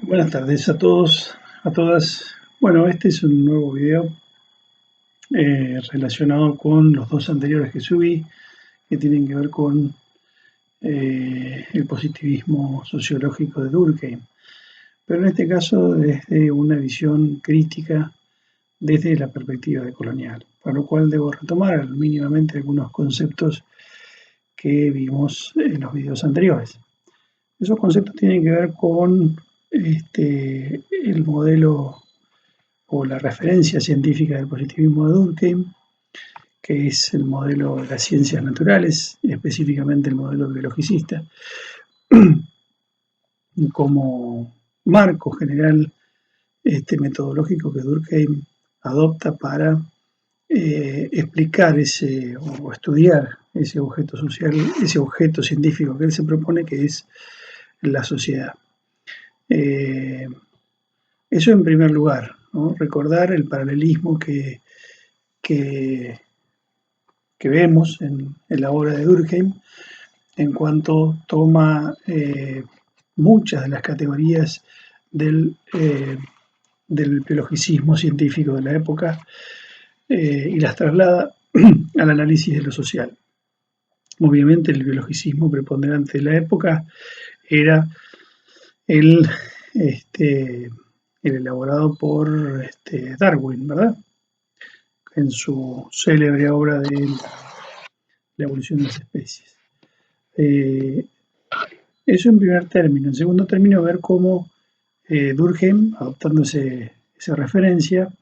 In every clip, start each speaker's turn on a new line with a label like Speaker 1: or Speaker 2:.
Speaker 1: Buenas tardes a todos, a todas. Bueno, este es un nuevo video relacionado con los dos anteriores que subí, que tienen que ver con el positivismo sociológico de Durkheim, pero en este caso desde una visión crítica desde la perspectiva decolonial, para lo cual debo retomar mínimamente algunos conceptos que vimos en los videos anteriores. Esos conceptos tienen que ver con el modelo o la referencia científica del positivismo de Durkheim, que es el modelo de las ciencias naturales, específicamente el modelo biologicista, como marco general metodológico que Durkheim adopta para explicar o estudiar ese objeto social, ese objeto científico que él se propone, que es la sociedad. Eso en primer lugar, ¿no? Recordar el paralelismo que vemos en la obra de Durkheim en cuanto toma muchas de las categorías del biologicismo científico de la época y las traslada al análisis de lo social. Obviamente el biologicismo preponderante de la época era el, el elaborado por Darwin, ¿verdad? En su célebre obra de la evolución de las especies. Eso en primer término. En segundo término, ver cómo Durkheim, adoptando esa referencia,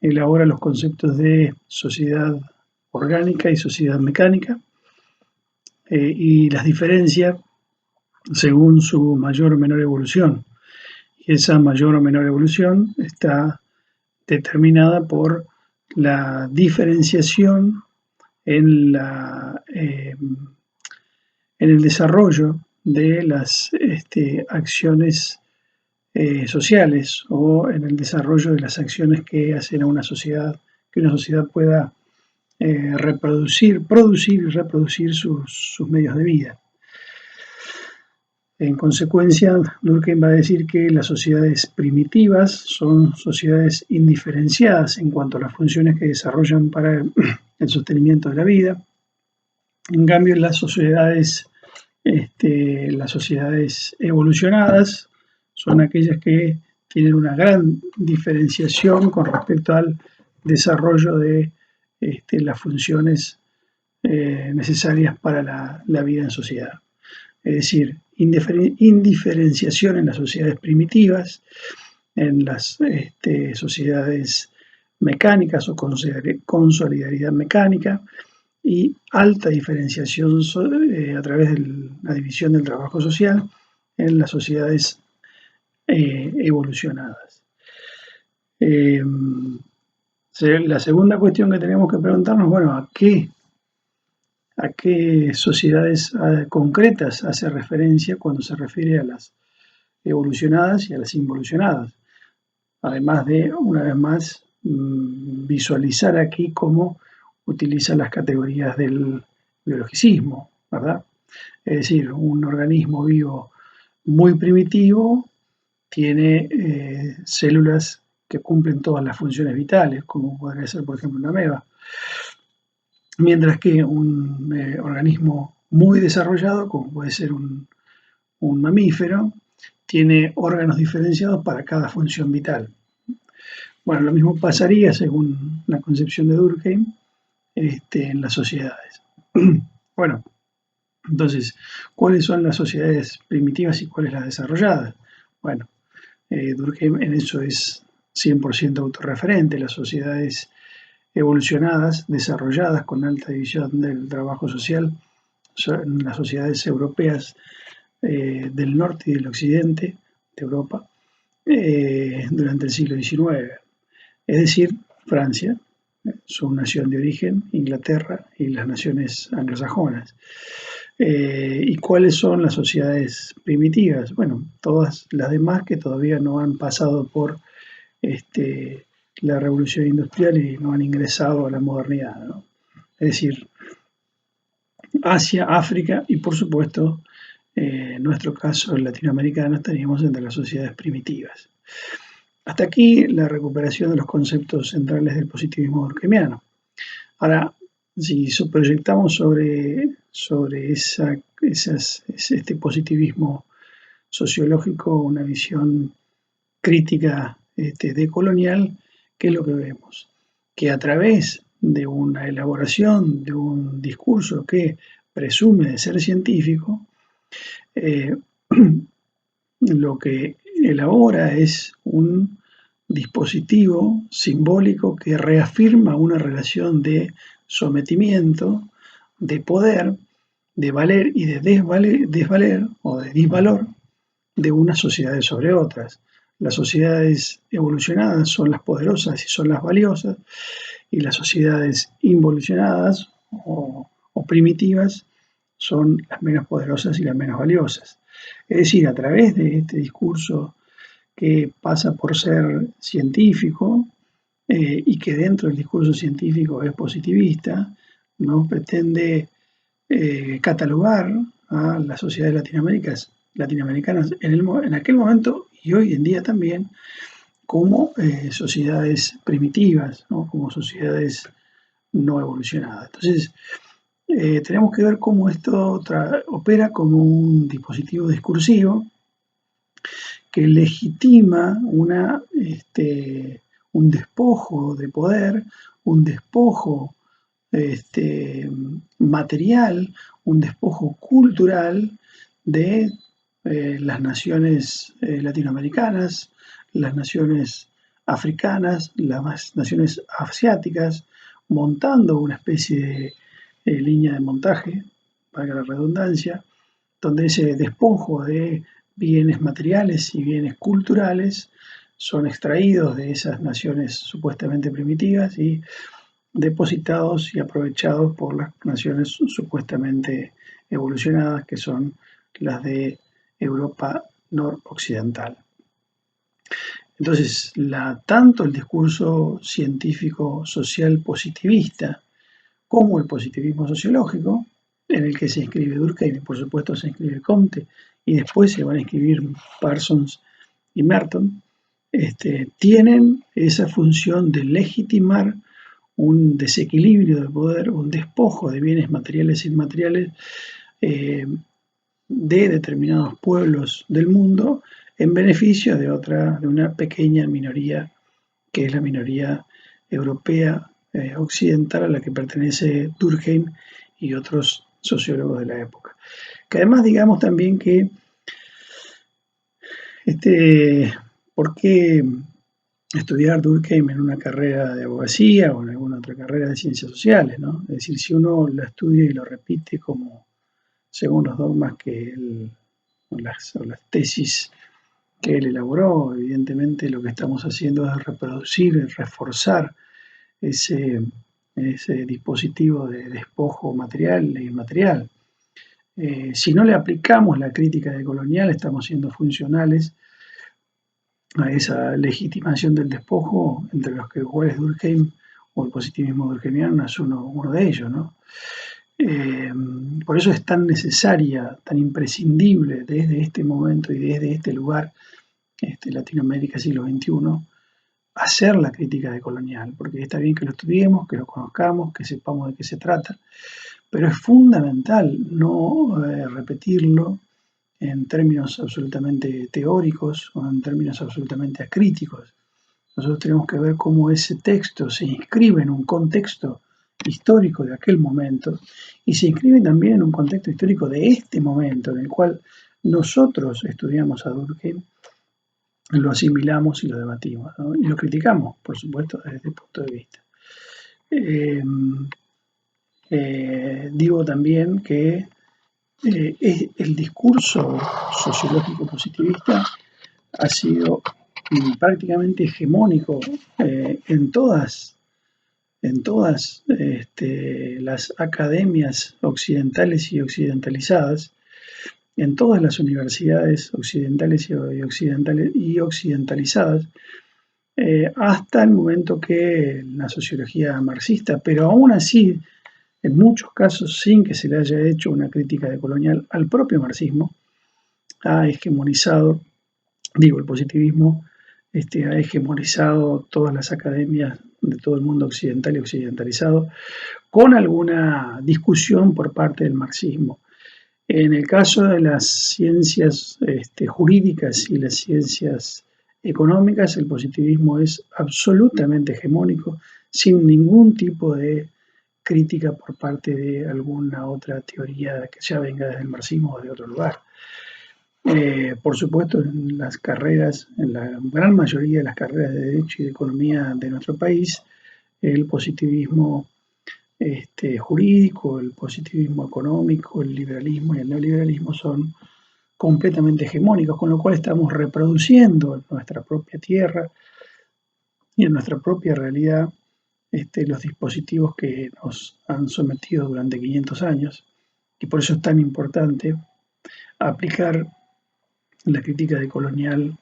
Speaker 1: elabora los conceptos de sociedad orgánica y sociedad mecánica y las diferencia según su mayor o menor evolución. Y esa mayor o menor evolución está determinada por la diferenciación en el desarrollo de las acciones sociales o en el desarrollo de las acciones que hacen a una sociedad, que una sociedad pueda producir y reproducir sus medios de vida. En consecuencia, Durkheim va a decir que las sociedades primitivas son sociedades indiferenciadas en cuanto a las funciones que desarrollan para el sostenimiento de la vida. En cambio, las sociedades evolucionadas son aquellas que tienen una gran diferenciación con respecto al desarrollo de las funciones necesarias para la vida en sociedad. Es decir, indiferenciación en las sociedades primitivas, en las sociedades mecánicas o con solidaridad mecánica, y alta diferenciación a través de la división del trabajo social en las sociedades evolucionadas. La segunda cuestión que tenemos que preguntarnos, bueno, ¿a qué sociedades concretas hace referencia cuando se refiere a las evolucionadas y a las involucionadas? Además de, una vez más, visualizar aquí cómo utiliza las categorías del biologicismo, ¿verdad? Es decir, un organismo vivo muy primitivo tiene células que cumplen todas las funciones vitales, como podría ser, por ejemplo, una ameba. Mientras que un organismo muy desarrollado, como puede ser un mamífero, tiene órganos diferenciados para cada función vital. Bueno, lo mismo pasaría, según la concepción de Durkheim, en las sociedades. Bueno, entonces, ¿cuáles son las sociedades primitivas y cuáles las desarrolladas? Bueno, Durkheim en eso es 100% autorreferente. Las sociedades evolucionadas, desarrolladas con alta división del trabajo social, son las sociedades europeas del norte y del occidente de Europa durante el siglo XIX. Es decir, Francia, su nación de origen, Inglaterra y las naciones anglosajonas. ¿Y cuáles son las sociedades primitivas? Bueno, todas las demás que todavía no han pasado por la revolución industrial y no han ingresado a la modernidad, ¿no? Es decir, Asia, África y por supuesto en nuestro caso latinoamericano, estaríamos entre las sociedades primitivas. Hasta aquí la recuperación de los conceptos centrales del positivismo durkheimiano. Ahora, si proyectamos sobre este positivismo sociológico una visión crítica decolonial, ¿qué es lo que vemos? Que a través de una elaboración de un discurso que presume de ser científico, lo que elabora es un dispositivo simbólico que reafirma una relación de sometimiento, de poder, de valer y de desvaler o de disvalor de unas sociedades sobre otras. Las sociedades evolucionadas son las poderosas y son las valiosas, y las sociedades involucionadas o primitivas son las menos poderosas y las menos valiosas. Es decir, a través de este discurso que pasa por ser científico y que dentro del discurso científico es positivista, no pretende catalogar a las sociedades latinoamericanas en aquel momento y hoy en día también como sociedades primitivas, ¿no? Como sociedades no evolucionadas. Entonces, tenemos que ver cómo esto opera como un dispositivo discursivo que legitima un despojo de poder, un despojo material, un despojo cultural de las naciones latinoamericanas, las naciones africanas, las naciones asiáticas, montando una especie de línea de montaje, valga la redundancia, donde ese despojo de bienes materiales y bienes culturales son extraídos de esas naciones supuestamente primitivas y depositados y aprovechados por las naciones supuestamente evolucionadas, que son las de Europa noroccidental. Entonces, tanto el discurso científico social positivista como el positivismo sociológico, en el que se inscribe Durkheim y por supuesto se inscribe Comte, y después se van a inscribir Parsons y Merton, tienen esa función de legitimar un desequilibrio de poder, un despojo de bienes materiales e inmateriales de determinados pueblos del mundo en beneficio de una pequeña minoría, que es la minoría europea occidental a la que pertenece Durkheim y otros sociólogos de la época. Que además digamos también que ¿por qué estudiar Durkheim en una carrera de abogacía o en alguna otra carrera de ciencias sociales, ¿no? Es decir, si uno lo estudia y lo repite como según los dogmas o las tesis que él elaboró, evidentemente lo que estamos haciendo es reproducir, reforzar ese dispositivo de despojo material e inmaterial. Si no le aplicamos la crítica decolonial, estamos siendo funcionales a esa legitimación del despojo, entre los que cuales Durkheim o el positivismo durkheimiano es uno de ellos, ¿no? Por eso es tan necesaria, tan imprescindible desde este momento y desde este lugar, Latinoamérica siglo XXI, hacer la crítica decolonial, porque está bien que lo estudiemos, que lo conozcamos, que sepamos de qué se trata, pero es fundamental no repetirlo en términos absolutamente teóricos o en términos absolutamente acríticos. Nosotros tenemos que ver cómo ese texto se inscribe en un contexto histórico de aquel momento y se inscribe también en un contexto histórico de este momento en el cual nosotros estudiamos a Durkheim, lo asimilamos y lo debatimos, ¿no? Y lo criticamos, por supuesto, desde este punto de vista. Digo también que el discurso sociológico positivista ha sido prácticamente hegemónico en todas las academias occidentales y occidentalizadas, en todas las universidades occidentales y occidentalizadas, hasta el momento que la sociología marxista, pero aún así, en muchos casos sin que se le haya hecho una crítica decolonial al propio marxismo, ha hegemonizado, el positivismo ha hegemonizado todas las academias de todo el mundo occidental y occidentalizado, con alguna discusión por parte del marxismo. En el caso de las ciencias jurídicas y las ciencias económicas, el positivismo es absolutamente hegemónico, sin ningún tipo de crítica por parte de alguna otra teoría que ya venga desde el marxismo o de otro lugar. Por supuesto, en las carreras, en la gran mayoría de las carreras de Derecho y de Economía de nuestro país, el positivismo jurídico, el positivismo económico, el liberalismo y el neoliberalismo son completamente hegemónicos, con lo cual estamos reproduciendo en nuestra propia tierra y en nuestra propia realidad los dispositivos que nos han sometido durante 500 años, y por eso es tan importante aplicar la crítica decolonial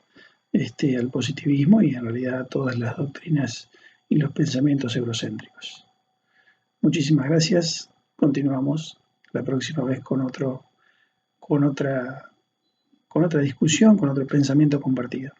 Speaker 1: al positivismo y en realidad a todas las doctrinas y los pensamientos eurocéntricos. Muchísimas gracias. Continuamos la próxima vez con otra discusión, con otro pensamiento compartido.